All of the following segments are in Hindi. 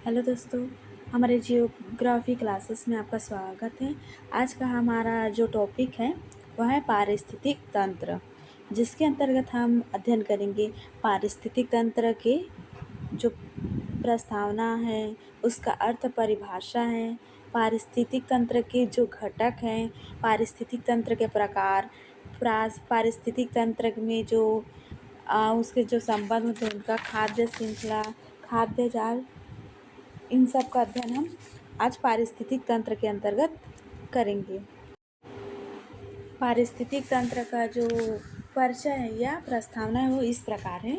हेलो दोस्तों, हमारे जियोग्राफी क्लासेस में आपका स्वागत है। आज का हमारा जो टॉपिक है वह है पारिस्थितिक तंत्र, जिसके अंतर्गत हम अध्ययन करेंगे पारिस्थितिक तंत्र के जो प्रस्तावना है, उसका अर्थ परिभाषा है, पारिस्थितिक तंत्र के जो घटक हैं, पारिस्थितिक तंत्र के प्रकार, पारिस्थितिक तंत्र में जो उसके जो संबंध होते हैं उनका, खाद्य श्रृंखला, खाद्य जाल, इन सब का अध्ययन हम आज पारिस्थितिक तंत्र के अंतर्गत करेंगे। पारिस्थितिक तंत्र का जो परिचय है या प्रस्तावना है वो इस प्रकार है।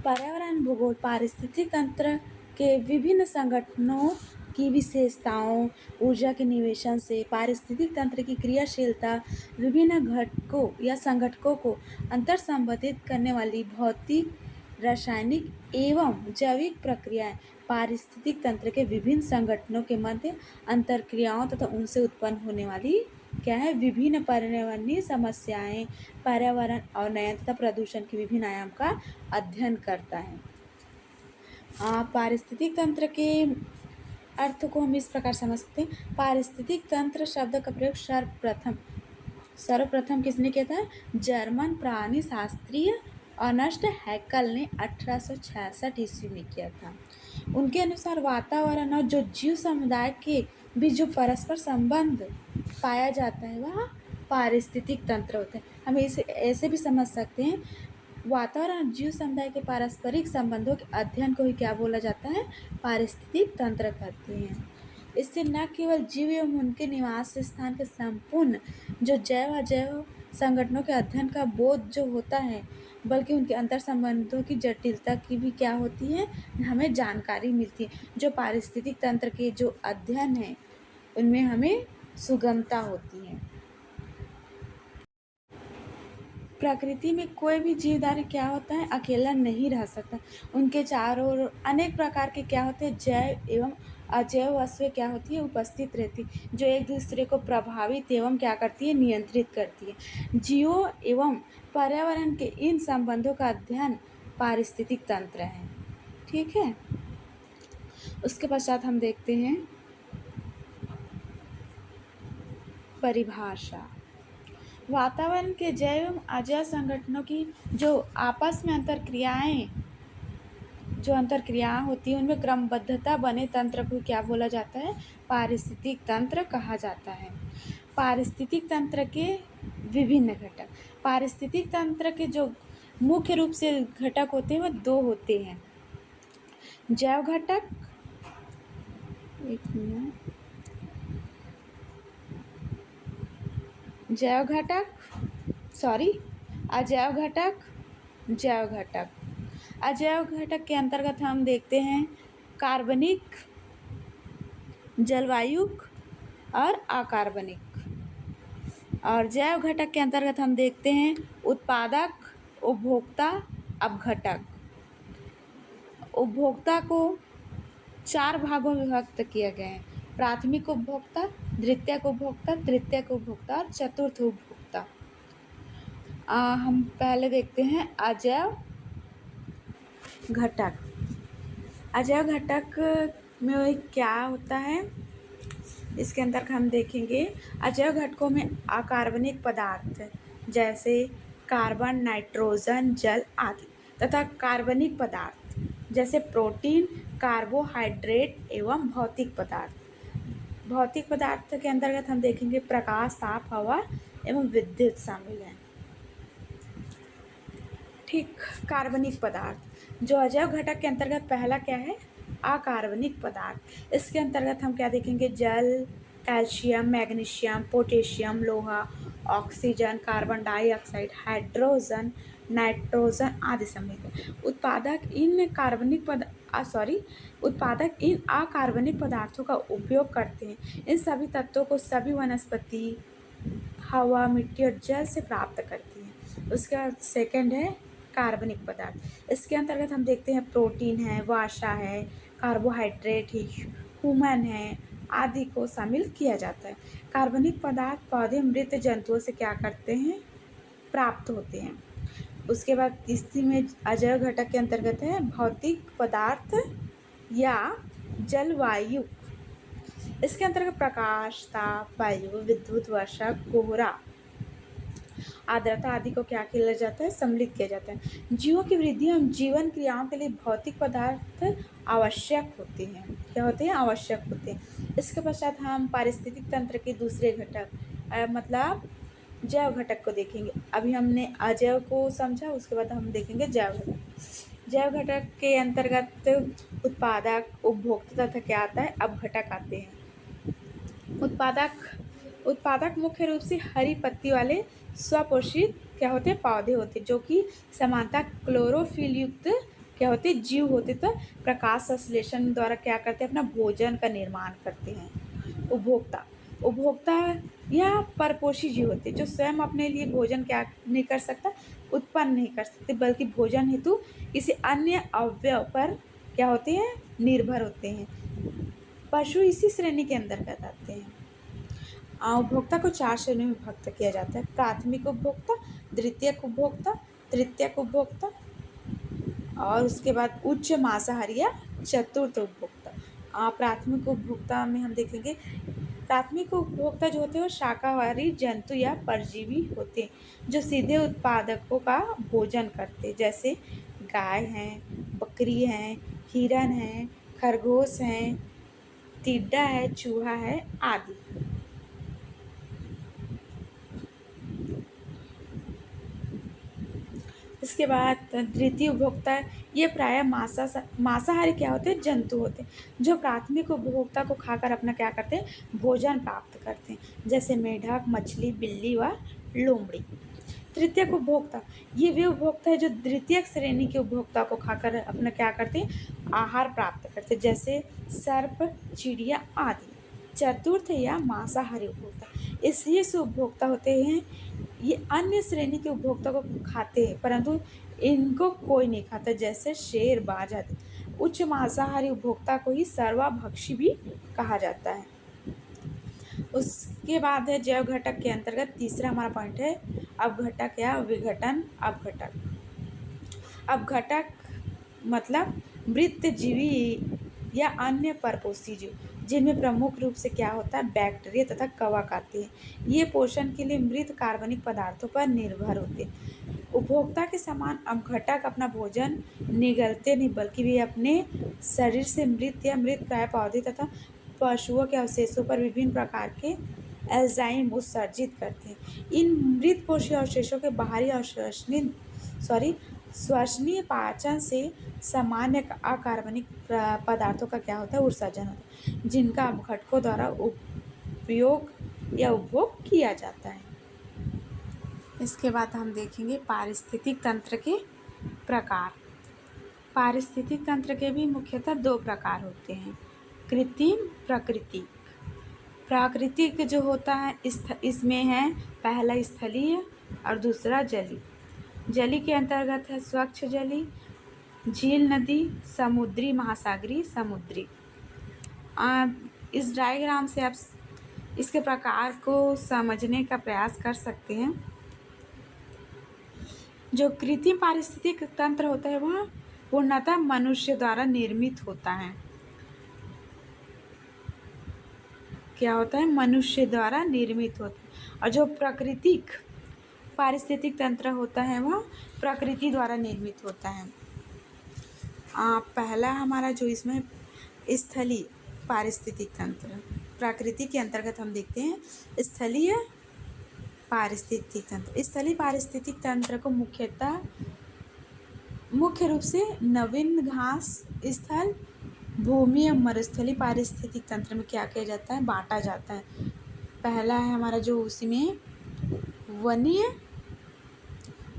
पर्यावरण भूगोल पारिस्थितिक तंत्र के विभिन्न संगठनों की विशेषताओं, ऊर्जा के निवेशन से पारिस्थितिक तंत्र की क्रियाशीलता, विभिन्न घटकों या संगठकों को अंतर संबंधित करने वाली भौतिक, रासायनिक एवं जैविक प्रक्रियाएं, पारिस्थितिक तंत्र के विभिन्न संगठनों के मध्य अंतरक्रियाओं तथा उनसे उत्पन्न होने वाली क्या है विभिन्न पर्यावरणीय समस्याएं, पर्यावरण अवनयन तथा प्रदूषण के विभिन्न आयाम का अध्ययन करता है। पारिस्थितिक तंत्र के अर्थ को हम इस प्रकार समझ सकते हैं। पारिस्थितिक तंत्र शब्द का प्रयोग सर्वप्रथम किसने किया था? जर्मन प्राणी शास्त्रीय अर्नस्ट हैकल ने 1866 ईस्वी में किया था। उनके अनुसार वातावरण और जो जीव समुदाय के बीच जो परस्पर संबंध पाया जाता है वह पारिस्थितिक तंत्र होता है। हम इसे ऐसे भी समझ सकते हैं, वातावरण और जीव समुदाय के पारस्परिक संबंधों के अध्ययन को ही क्या बोला जाता है? पारिस्थितिक तंत्र कहते हैं। इससे न केवल जीव एवं उनके निवास स्थान के संपूर्ण जो जैव अजैव संगठनों के अध्ययन का बोध जो होता है, बल्कि उनके अंतर संबंधों की जटिलता की भी क्या होती है, हमें जानकारी मिलती है। जो पारिस्थितिक तंत्र के जो अध्ययन है उनमें हमें सुगमता होती है। प्रकृति में कोई भी जीवधारी क्या होता है? अकेला नहीं रह सकता। उनके चारों ओर अनेक प्रकार के क्या होते हैं? जैव एवं अजैव वस्तुएं क्या होती है? उपस्थित रहती, जो एक दूसरे को प्रभावित एवं क्या करती है? नियंत्रित करती है। जीवों एवं पर्यावरण के इन संबंधों का अध्ययन पारिस्थितिक तंत्र है। ठीक है, उसके पश्चात हम देखते हैं परिभाषा। वातावरण के जैव एवं अजैव संगठनों की जो आपस में अंतरक्रियाएं होती है उनमें क्रमबद्धता बने तंत्र को क्या बोला जाता है? पारिस्थितिक तंत्र कहा जाता है। पारिस्थितिक तंत्र के विभिन्न घटक। पारिस्थितिक तंत्र के जो मुख्य रूप से घटक होते हैं वह दो होते हैं। जैव घटक, एक मिनट, जैव घटक, अजैव घटक, जैव घटक। अजैव घटक के अंतर्गत हम देखते हैं कार्बनिक, जलवायुक और अकार्बनिक। और जैव घटक के अंतर्गत हम देखते हैं उत्पादक, उपभोक्ता, अपघटक। उपभोक्ता को 4 भागों में विभक्त किया गया है: प्राथमिक उपभोक्ता, द्वितीयक उपभोक्ता, तृतीयक उपभोक्ता और चतुर्थ उपभोक्ता। हम पहले देखते हैं अजैव घटक। अजैव घटक में क्या होता है, इसके अंदर हम देखेंगे अजैव घटकों में अकार्बनिक पदार्थ जैसे कार्बन, नाइट्रोजन, जल आदि तथा कार्बनिक पदार्थ जैसे प्रोटीन, कार्बोहाइड्रेट एवं भौतिक पदार्थ। भौतिक पदार्थ के अंतर्गत हम देखेंगे प्रकाश, ताप, हवा एवं विद्युत शामिल है। ठीक, कार्बनिक पदार्थ जो अजैव घटक के अंतर्गत पहला क्या है? अकार्बनिक पदार्थ। इसके अंतर्गत हम क्या देखेंगे? जल, कैल्शियम, मैग्नीशियम, पोटेशियम, लोहा, oxygen, carbon dioxide, hydrogen, nitrogen आदि सम्मिलित है। उत्पादक इन अकार्बनिक पदार्थों का उपयोग करते हैं। इन सभी तत्वों को सभी वनस्पति हवा, मिट्टी और जल से प्राप्त करती है। उसके बाद सेकंड है कार्बनिक पदार्थ। इसके अंतर्गत हम देखते हैं प्रोटीन है, वसा है, कार्बोहाइड्रेट है, ह्यूमन है आदि को शामिल किया जाता है। कार्बनिक पदार्थ पौधे मृत जंतुओं से क्या करते हैं? प्राप्त होते हैं। उसके बाद तीसरी में अजैव घटक के अंतर्गत है भौतिक पदार्थ या जलवायु, इसके अंतर्गत प्रकाश, ताप, वायु, विद्युत, वर्षा, कोहरा, आर्द्रता आदि को क्या किया जाता है, सम्मिलित किया जाता है। जीवों की वृद्धि एवं जीवन क्रियाओं के लिए भौतिक पदार्थ आवश्यक होते हैं। क्या होते हैं? आवश्यक होते हैं। इसके पश्चात हम पारिस्थितिक तंत्र के दूसरे घटक मतलब जैव घटक को देखेंगे। अभी हमने अजैव को समझा, उसके बाद हम देखेंगे जैव घटक। जैव घटक के अंतर्गत उत्पादक, उपभोक्ता तथा क्या आता है, अपघटक आते हैं। उत्पादक उत्पादक मुख्य रूप से हरी पत्ती वाले स्वपोषित क्या होते हैं, पौधे होते हैं, जो कि समानता क्लोरोफिल युक्त क्या होते हैं, जीव होते, तो प्रकाश संश्लेषण द्वारा क्या करते हैं, अपना भोजन का निर्माण करते हैं। उपभोक्ता उपभोक्ता या परपोषी जीव होते हैं, जो स्वयं अपने लिए भोजन क्या नहीं कर सकता, उत्पन्न नहीं कर सकते, बल्कि भोजन हेतु किसी अन्य अवयव पर क्या होते हैं, निर्भर होते हैं। पशु इसी श्रेणी के अंतर्गत आते हैं। उपभोक्ता को 4 श्रेणियों में विभक्त किया जाता है। प्राथमिक उपभोक्ता, द्वितीयक उपभोक्ता, तृतीयक उपभोक्ता और उसके बाद उच्च मांसाहारी या चतुर्थ उपभोक्ता। प्राथमिक उपभोक्ता में हम देखेंगे, प्राथमिक उपभोक्ता जो होते हैं वो शाकाहारी जंतु या परजीवी होते हैं, जो सीधे उत्पादकों का भोजन करते हैं, जैसे गाय हैं, बकरी हैं, हिरन हैं, खरगोश हैं, टिड्डा है, चूहा है आदि। इसके बाद तृतीय उपभोक्ता, ये प्रायः मांसाहारी क्या होते हैं, जंतु होते हैं, जो प्राथमिक उपभोक्ता को खाकर अपना क्या करते हैं, भोजन प्राप्त करते हैं, जैसे मेढक, मछली, बिल्ली व लोमड़ी। तृतीयक उपभोक्ता, ये वे उपभोक्ता है जो द्वितीयक श्रेणी के उपभोक्ता को खाकर अपना क्या करते हैं, आहार प्राप्त करते हैं, जैसे सर्प, चिड़िया आदि। चतुर्थ या मांसाहारी उपभोक्ता, इसलिए से उपभोक्ता होते हैं, ये अन्य श्रेणी के उपभोक्ता को खाते हैं, परंतु इनको कोई नहीं खाता, जैसे शेर, बाज आदि। उच्च मांसाहारी उपभोक्ता को ही सर्वाभक्षी भी कहा जाता है। उसके बाद है जैव घटक के अंतर्गत तीसरा हमारा पॉइंट है अपघटक या विघटन अपघटक। अपघटक मतलब मृतजीवी या अन्य परपोषी जीव, जिनमें प्रमुख रूप से क्या होता है, बैक्टीरिया तथा कवक आते हैं। ये पोषण के लिए मृत कार्बनिक पदार्थों पर निर्भर होते हैं। उपभोक्ता के समान अपघटक अपना भोजन निगलते नहीं, बल्कि वे अपने शरीर से मृत या मृत प्राय पौधे तथा पशुओं के अवशेषों पर विभिन्न प्रकार के एंजाइम उत्सर्जित करते हैं। इन मृत पोषी अवशेषों के बाहरी श्वसनीय पाचन से सामान्य अकार्बनिक पदार्थों का क्या होता है, उत्सर्जन होता है, जिनका अपघटकों द्वारा उपयोग या उपभोग किया जाता है। इसके बाद हम देखेंगे पारिस्थितिक तंत्र के प्रकार। पारिस्थितिक तंत्र के भी मुख्यतः 2 प्रकार होते हैं, कृत्रिम, प्राकृतिक। प्राकृतिक जो होता है इसमें है पहला स्थलीय और दूसरा जलीय। जली के अंतर्गत है स्वच्छ जली, झील, नदी, समुद्री, महासागरीय, समुद्री। इस डायग्राम से आप इसके प्रकार को समझने का प्रयास कर सकते हैं। जो कृत्रिम पारिस्थितिक तंत्र होता है वह पूर्णतः मनुष्य द्वारा निर्मित होता है। क्या होता है, मनुष्य द्वारा निर्मित होता है। और जो प्राकृतिक पारिस्थितिक तंत्र होता है वह प्रकृति द्वारा निर्मित होता है। पहला हमारा जो इसमें स्थलीय पारिस्थितिक तंत्र, प्रकृति के अंतर्गत हम देखते हैं स्थलीय पारिस्थितिक तंत्र। स्थलीय पारिस्थितिक तंत्र को मुख्य रूप से नवीन घास स्थल, भूमि और मरुस्थलीय पारिस्थितिक तंत्र में क्या किया जाता है, बांटा जाता है। पहला है हमारा जो उसी में वनीय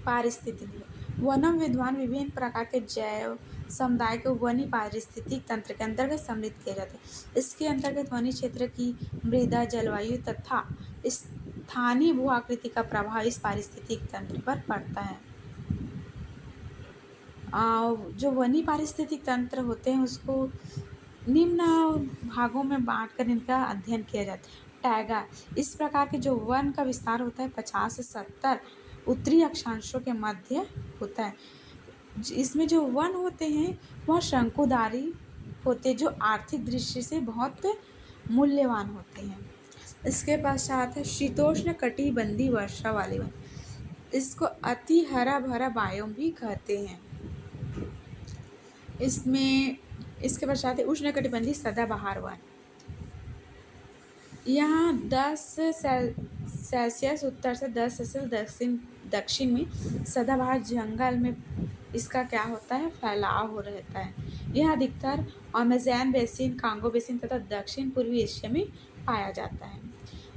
पारिस्थितिक। वनम विद्वान विभिन्न प्रकार के जैव समुदाय को वनीय पारिस्थितिक तंत्र के अंतर्गत सम्मिलित किया जाता है। इसके अंतर्गत वनीय क्षेत्र की मृदा, जलवायु तथा स्थानीय भू आकृति का प्रभाव इस पारिस्थितिक तंत्र पर पड़ता है। जो वनीय पारिस्थितिक तंत्र होते हैं उसको निम्न भागों में बांटकर इनका अध्ययन किया जाता है। टैगा, इस प्रकार के जो वन का विस्तार होता है 50 से 70 उत्तरी अक्षांशों के मध्य होता है। इसमें जो वन होते हैं वह शंकुधारी होते जो आर्थिक दृष्टि से बहुत मूल्यवान होते हैं। इसके पश्चात है शीतोष्ण कटिबंधीय वर्षा वाले वन। इसको अति हरा भरा बायोम भी कहते हैं। इसमें इसके पश्चात है उष्णकटिबंधीय सदाबहार वन। यहाँ 10 सेल्सियस उत्तर से 10 सेल्सियस दक्षिण में सदाबहार जंगल में इसका क्या होता है, फैलाव हो रहता है। यह अधिकतर अमेज़न बेसिन, कांगो बेसिन तथा दक्षिण पूर्वी एशिया में पाया जाता है।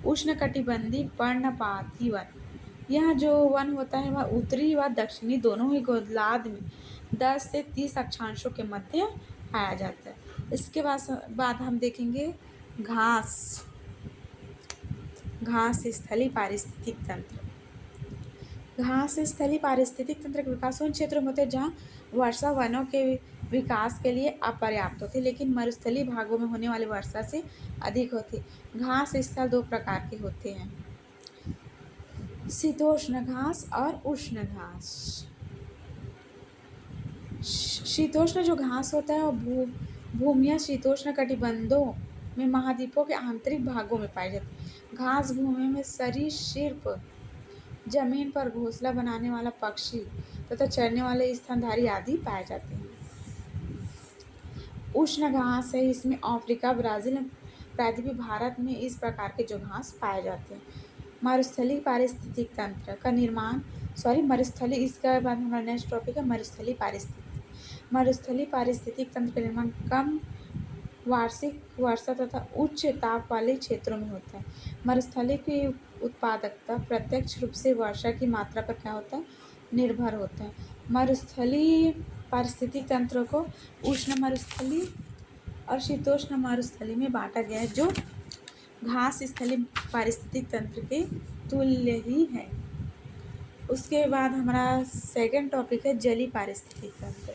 उष्णकटिबंधीय पर्णपाती वन। यह जो वन होता है वह उत्तरी व दक्षिणी दोनों ही गोलार्ध में 10 से 30 अक्षांशों के मध्य पाया जाता है। इसके बाद हम देखेंगे घास स्थलीय पारिस्थितिक तंत्र। घास स्थलीय पारिस्थितिक तंत्र का विकास उन क्षेत्रों में होता है जहाँ वर्षा वनों के विकास के लिए अपर्याप्त होती है, लेकिन मरुस्थलीय भागों में होने वाली वर्षा से अधिक होती है। घास स्थल 2 प्रकार के होते हैं, शीतोष्ण घास और उष्ण घास। शीतोष्ण जो घास होता है वो भूमिया शीतोष्ण कटिबंधों में महाद्वीपों के आंतरिक भागों में पाई जाती है। घास भूमि में सरीसृप, जमीन पर घोंसला बनाने वाला पक्षी तथा चरने वाले स्तनधारी आदि पाए जाते हैं। उष्ण घास है, इसमें अफ्रीका, ब्राज़ील, प्रायद्वीपीय भारत में इस प्रकार के जो घास पाए जाते हैं। मरुस्थलीय पारिस्थितिक तंत्र का निर्माण मरुस्थलीय, इसके बाद हमारा नेक्स्ट टॉपिक है मरुस्थलीय पारिस्थितिक। मरुस्थलीय पारिस्थितिक तंत्र का निर्माण कम वार्षिक वर्षा तथा उच्च ताप वाले क्षेत्रों में होता है। मरुस्थलीय की उत्पादकता प्रत्यक्ष रूप से वर्षा की मात्रा पर क्या होता है, निर्भर होता है। मरुस्थलीय पारिस्थितिक तंत्रों को उष्ण मरुस्थलीय और शीतोष्ण मरुस्थलीय में बांटा गया है, जो घास स्थलीय पारिस्थितिक तंत्र के तुल्य ही है। उसके बाद हमारा सेकंड टॉपिक है जलीय पारिस्थितिक तंत्र।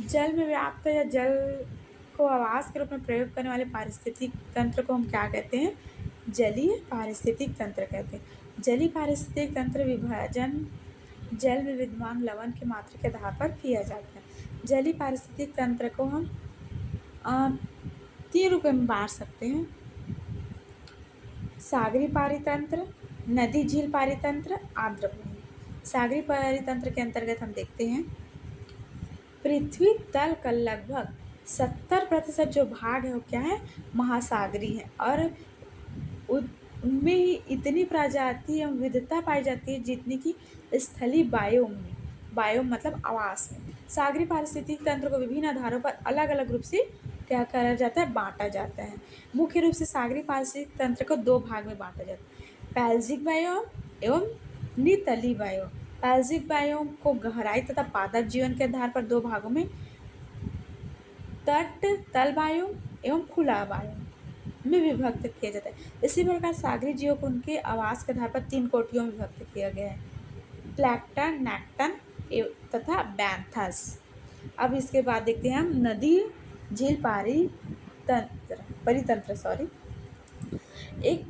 जल में व्याप्त या जल को आवास के रूप में प्रयोग करने वाले पारिस्थितिक तंत्र को हम क्या कहते हैं, जलीय पारिस्थितिक तंत्र कहते हैं। जलीय पारिस्थितिक तंत्र विभाजन जल में विद्यमान लवण की मात्रा के आधार पर किया जाता है। जलीय पारिस्थितिक तंत्र को हम 3 रूपों में बांट सकते हैं, सागरी पारितंत्र, नदी झील पारितंत्र, आर्द्र भूमि। सागरी पारितंत्र के अंतर्गत हम देखते हैं पृथ्वी तल का लगभग 70% जो भाग है वो क्या है, महासागरी है, और उनमें ही इतनी प्रजाति एवं विविधता पाई जाती है जितनी कि स्थलीय बायोम में, बायोम मतलब आवास में। सागरी पारिस्थितिक तंत्र को विभिन्न आधारों पर अलग अलग रूप से क्या करा जाता है, बांटा जाता है। मुख्य रूप से सागरी पारिस्थितिक तंत्र को 2 भाग में बांटा जाता है, पैल्जिक बायोम एवं नितलीय बायोम। पैल्जिक बायोम को गहराई तथा पादप जीवन के आधार पर 2 भागों में, तट तल बायोम एवं खुला बायोम में विभक्त किया जाता है। इसी प्रकार सागरी जीवों को उनके आवास के आधार पर 3 कोटियों में विभक्त किया गया है, प्लैंकटन, नेक्टन तथा बैंथस। अब इसके बाद देखते हैं हम नदी झील परितंत्र एक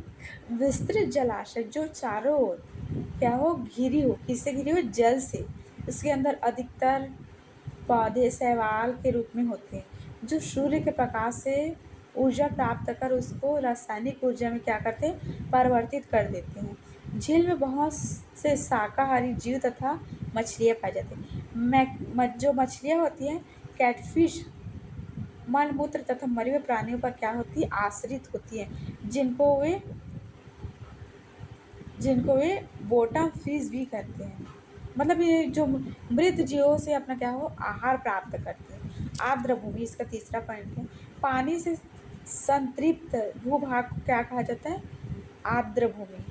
विस्तृत जलाशय जो चारों ओर क्या हो, घिरी हो, किससे घिरी हो, जल से। इसके अंदर अधिकतर पौधे शैवाल के रूप में होते हैं, जो सूर्य के प्रकाश से ऊर्जा प्राप्त कर उसको रासायनिक ऊर्जा में क्या करते हैं, परिवर्तित कर देते हैं। झील में बहुत से शाकाहारी जीव तथा मछलियाँ पाई जाती हैं। जो मछलियाँ होती हैं, कैटफिश मलमूत्र तथा मरे हुए प्राणियों पर क्या होती है, आश्रित होती है, जिनको वे बॉटम फिश भी कहते हैं। मतलब ये जो मृत जीवों से अपना क्या हो, आहार प्राप्त करते हैं। आर्द्र भूमि इसका तीसरा पॉइंट है। पानी से संतृप्त भूभाग को क्या कहा जाता है, आर्द्र भूमि।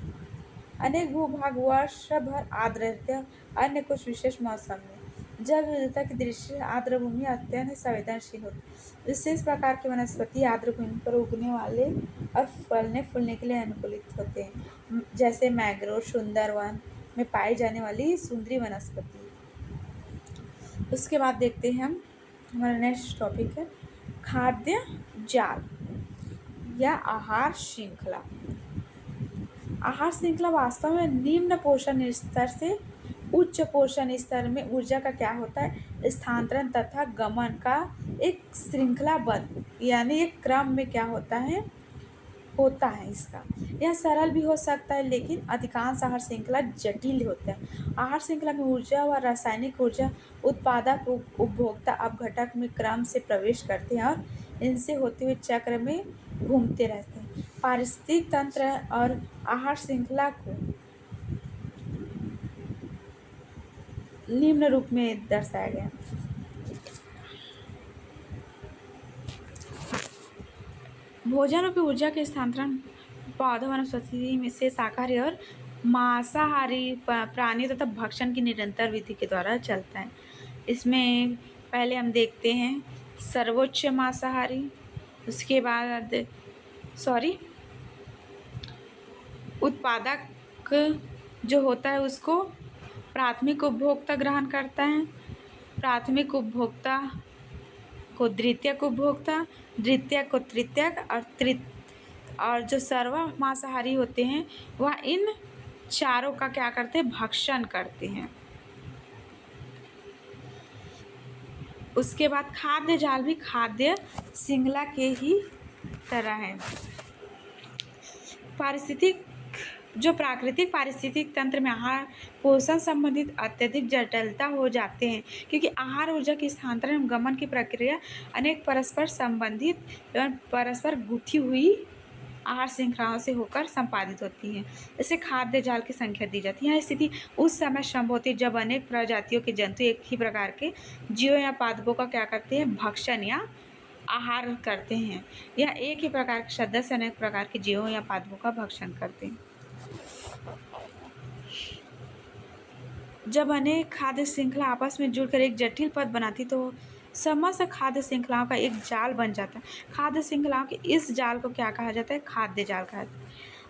अनेक भूभाग वर्ष भर आर्द्र रहते हैं, अन्य कुछ विशेष मौसम में। जल विविधता की दृष्टि से आर्द्र भूमि अत्यंत संवेदनशील होती है। विशेष प्रकार की वनस्पति आर्द्र भूमि पर उगने वाले और फलने फूलने के लिए अनुकूलित होते हैं, जैसे मैंग्रोव, सुंदरवन में पाई जाने वाली सुंदरी वनस्पति। उसके बाद देखते हैं हम, हमारा नेक्स्ट टॉपिक है खाद्य जाल या आहार श्रृंखला। आहार श्रृंखला वास्तव में निम्न पोषण स्तर से उच्च पोषण स्तर में ऊर्जा का क्या होता है, स्थानांतरण तथा गमन का एक श्रृंखलाबद्ध यानी एक क्रम में क्या होता है इसका। यह सरल भी हो सकता है लेकिन अधिकांश आहार श्रृंखला जटिल होता है। आहार श्रृंखला में ऊर्जा व रासायनिक ऊर्जा उत्पादक उपभोक्ता अपघटक में क्रम से प्रवेश करते हैं और इनसे होते हुए चक्र में घूमते रहते हैं। पारिस्थितिक तंत्र और आहार श्रृंखला को निम्न रूप में दर्शाया गया। भोजन रूपी ऊर्जा के स्थानांतरण पौधों वनस्पति में से शाकाहारी और मांसाहारी प्राणी तथा भक्षण की निरंतर विधि के द्वारा चलता है। इसमें पहले हम देखते हैं सर्वोच्च मांसाहारी, उसके बाद उत्पादक जो होता है उसको प्राथमिक उपभोक्ता ग्रहण करता है, प्राथमिक उपभोक्ता को द्वितीयक उपभोक्ता, द्वितीयक को तृतीयक और जो सर्व मांसाहारी होते हैं वह इन चारों का क्या करते हैं, भक्षण करते हैं। उसके बाद खाद्य जाल भी खाद्य श्रृंखला के ही तरह है। प्राकृतिक पारिस्थितिक तंत्र में आहार पोषण संबंधित अत्यधिक जटिलता हो जाते हैं क्योंकि आहार ऊर्जा के स्थानांतरण एवं गमन की प्रक्रिया अनेक परस्पर संबंधित एवं परस्पर गुथी हुई आहार श्रृंखलाओं से होकर संपादित होती है। इसे खाद्य जाल की संख्या दी जाती है। यह स्थिति उस समय संभव होती है जब अनेक प्रजातियों के जंतु एक ही प्रकार के जीवों या पादपों का क्या करते हैं, भक्षण या आहार करते हैं। यह एक ही प्रकार के सदस्य अनेक प्रकार के जीवों या पादपों का भक्षण करते हैं। जब अनेक खाद्य श्रृंखला आपस में जुड़कर एक जटिल पद बनाती तो समस्त खाद्य श्रृंखलाओं का एक जाल बन जाता है। खाद्य श्रृंखलाओं के इस जाल को क्या कहा जाता है, खाद्य जाल कहा जाता है।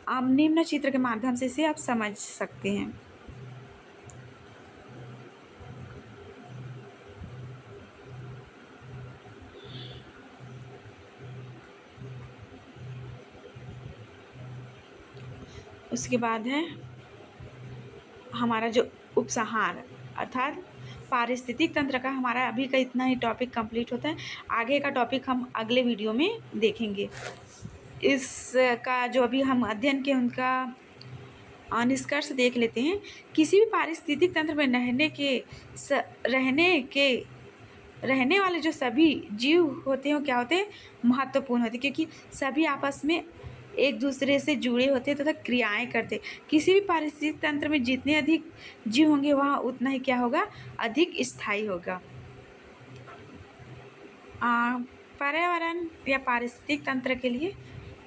आप निम्न चित्र के माध्यम से इसे आप समझ सकते हैं। उसके बाद है हमारा जो उपसंहार अर्थात पारिस्थितिक तंत्र का हमारा अभी का इतना ही टॉपिक कंप्लीट होता है। आगे का टॉपिक हम अगले वीडियो में देखेंगे। इसका जो अभी हम अध्ययन के उनका निष्कर्ष देख लेते हैं। किसी भी पारिस्थितिक तंत्र में रहने वाले जो सभी जीव होते हैं वो क्या होते हैं, महत्वपूर्ण होते हैं क्योंकि सभी आपस में एक दूसरे से जुड़े होते हैं तथा क्रियाएं करते हैं। किसी भी पारिस्थितिक तंत्र में जितने अधिक जीव होंगे वहाँ उतना ही क्या होगा, अधिक स्थायी होगा। पर्यावरण या पारिस्थितिक तंत्र के लिए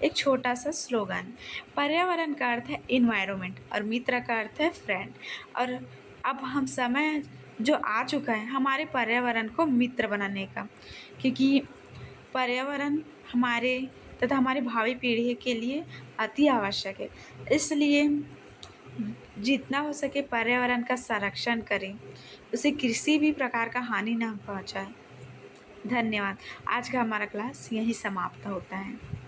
एक छोटा सा स्लोगन। पर्यावरण का अर्थ है इन्वायरमेंट और मित्र का अर्थ है फ्रेंड। और अब हम समय जो आ चुका है हमारे पर्यावरण को मित्र बनाने का, क्योंकि पर्यावरण हमारे तथा हमारी भावी पीढ़ी के लिए अति आवश्यक है। इसलिए जितना हो सके पर्यावरण का संरक्षण करें, उसे किसी भी प्रकार का हानि न पहुंचाएं। धन्यवाद। आज का हमारा क्लास यहीं समाप्त होता है।